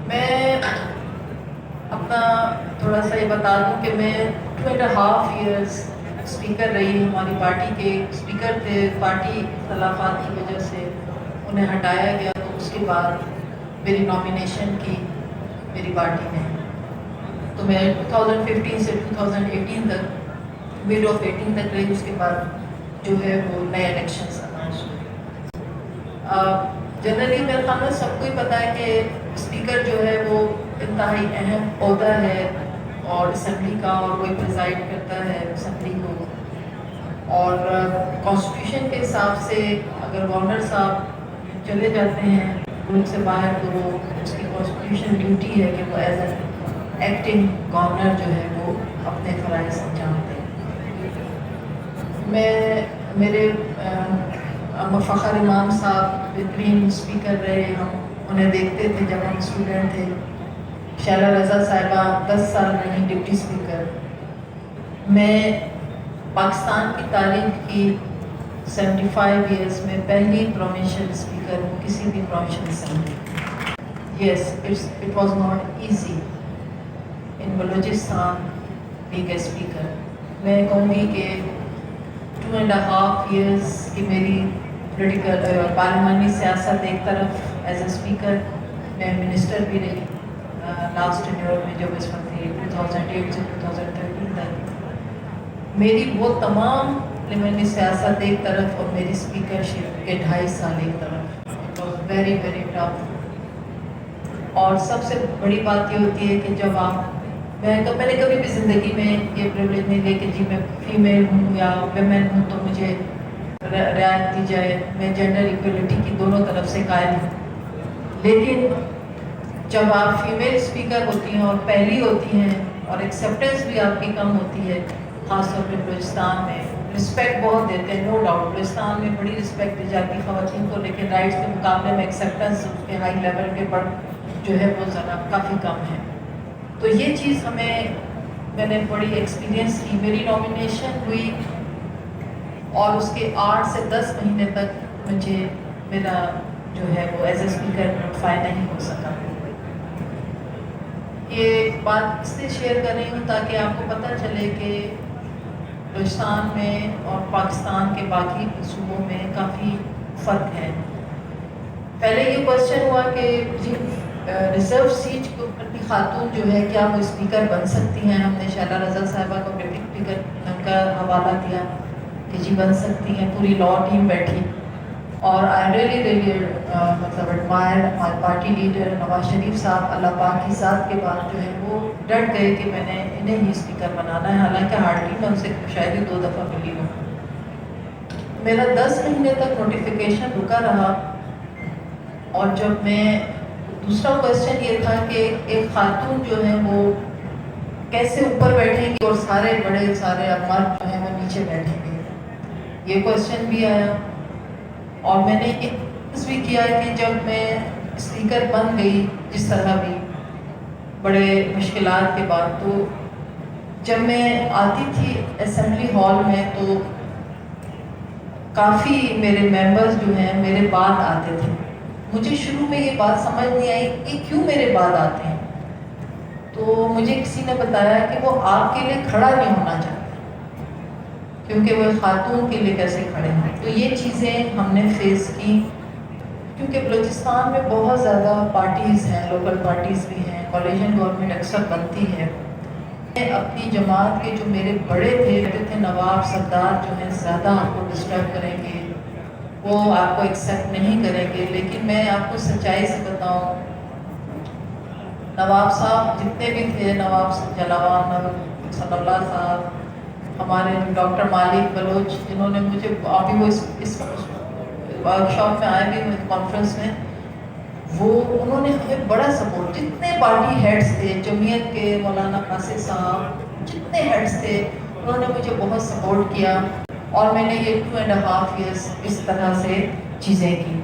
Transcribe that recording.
میں اپنا تھوڑا سا یہ بتا دوں کہ میں 2.5 ایئرس اسپیکر رہی. ہماری پارٹی کے اسپیکر تھے, پارٹی اختلافات کی وجہ سے انہیں ہٹایا گیا, تو اس کے بعد میری نامینیشن کی میری پارٹی نے. تو میں 2015 سے 2018 تک, مڈ آف 18 تک رہی. اس کے بعد جو ہے وہ نئے الیکشنز اناؤنس ہوئے. جنرلی میرے خیال میں سب کو ہی پتہ ہے کہ اسپیکر جو ہے وہ انتہائی اہم عہدہ ہے اور اسمبلی کا, اور وہی پریزائڈ کرتا ہے اسمبلی کو. اور کانسٹیٹیوشن کے حساب سے اگر گورنر صاحب چلے جاتے ہیں ملک سے باہر, تو وہ اس کی کانسٹیٹیوشن ڈیوٹی ہے کہ وہ ایز این ایکٹنگ گورنر جو ہے وہ اپنے فرائض انجام دیں. میرے فخر امام صاحب بہترین اسپیکر رہے. ہم انہیں دیکھتے تھے جب ہم اسٹوڈنٹ تھے. شیلا رضا صاحبہ 10 سال رہی ڈپٹی اسپیکر. میں پاکستان کی تاریخ کی 75 ایئرس میں پہلی پروونشل اسپیکر ہوں کسی بھی provincial assembly. Yes, it was not easy in Balochistan being a speaker. میں کہوں گی کہ 2.5 ایئرس کی میری پولیٹیکل پارلیمانی سیاست ایک طرف, ایز اے اسپیکر میں منسٹر بھی رہی لاسٹ ٹینیور میں, جو اس وقت تھی 2008 سے 2013 تک. میری وہ تمام پارلیمانی سیاست ایک طرف اور میری اسپیکرشپ کے 2.5 سال ایک طرف. It was very very tough. اور سب سے بڑی بات یہ ہوتی ہے کہ جب میں نے کبھی بھی زندگی میں یہ پریولیج نہیں لے کہ جی میں فیمیل ہوں یا ویمن ہوں تو مجھے رعایت دی جائے. میں جینڈر ایکویلٹی کی دونوں طرف سے قائل ہوں. لیکن جب آپ فیمیل اسپیکر ہوتی ہیں اور پہلی ہوتی ہیں اور ایکسیپٹنس بھی آپ کی کم ہوتی ہے, خاص طور پہ بلوچستان میں رسپیکٹ بہت دیتے ہیں, نو ڈاؤٹ بلوچستان میں بڑی رسپیکٹ دی جاتی ہے خواتین کو, لیکن رائٹس کے مقابلے میں ایکسیپٹنس اس کے ہائی لیول کے پر جو ہے وہ ذرا کافی کم ہے. تو یہ چیز میں نے بڑی ایکسپیرینس کی. میری نامینیشن ہوئی اور اس کے 8 سے 10 مہینے تک مجھے میرا جو ہے وہ ایز اے اسپیکر نوٹیفائی نہیں ہو سکا. یہ بات اس لیے شیئر کر رہی ہوں تاکہ آپ کو پتہ چلے کہ بلوچستان میں اور پاکستان کے باقی صوبوں میں کافی فرق ہے. پہلے یہ کوشچن ہوا کہ جی ریزرو سیٹ کے اوپر بھی خاتون جو ہے کیا وہ اسپیکر بن سکتی ہیں. ہم نے شیلا رضا صاحبہ کو ڈپٹی اسپیکر کا حوالہ دیا کہ جی بن سکتی ہیں. پوری لا ٹیم بیٹھی اور آئی ریئلی مطلب ایڈمائر ہمارے پارٹی لیڈر نواز شریف صاحب. اللہ پاک کی ذات کے بعد جو ہے وہ ڈٹ گئے کہ میں نے انہیں ہی اسپیکر بنانا ہے. حالانکہ ہارڈلی میں ان سے شاید ہی 2 دفعہ ملی ہوں. میرا 10 مہینے تک نوٹیفیکیشن رکا رہا. اور جب میں دوسرا کوشچن یہ تھا کہ ایک خاتون جو ہے وہ کیسے اوپر بیٹھیں گی اور سارے بڑے سارے اموات جو ہیں وہ نیچے بیٹھیں گے, یہ کوشچن بھی آیا. اور میں نے ایک بھی کیا کہ جب میں اسپیکر بن گئی جس طرح بھی بڑے مشکلات کے بعد, تو جب میں آتی تھی اسمبلی ہال میں تو کافی میرے ممبرز جو ہیں میرے بعد آتے تھے. مجھے شروع میں یہ بات سمجھ نہیں آئی کہ کیوں میرے بعد آتے ہیں. تو مجھے کسی نے بتایا کہ وہ آپ کے لیے کھڑا نہیں ہونا چاہتے کیونکہ وہ خاتون کے لیے کیسے کھڑے ہیں. تو یہ چیزیں ہم نے فیس کی کیونکہ بلوچستان میں بہت زیادہ پارٹیز ہیں, لوکل پارٹیز بھی ہیں, کولیشن گورنمنٹ اکثر بنتی ہے. اپنی جماعت کے جو میرے بڑے تھے کہتے تھے نواب سردار جو ہیں زیادہ آپ کو ڈسٹرب کریں گے, وہ آپ کو ایکسیپٹ نہیں کریں گے. لیکن میں آپ کو سچائی سے بتاؤں, نواب صاحب جتنے بھی تھے, نواب جلاوان صلی اللہ صاحب, ہمارے ڈاکٹر مالک بلوچ جنہوں نے مجھے ابھی وہ اس ورک شاپ میں آئے بھی کانفرنس میں, انہوں نے ہمیں بڑا سپورٹ. جتنے پارٹی ہیڈز تھے, جمعیت کے مولانا قاصد صاحب, جتنے ہیڈز تھے, انہوں نے مجھے بہت سپورٹ کیا. اور میں نے یہ 2.5 ایئرس اس طرح سے چیزیں کی.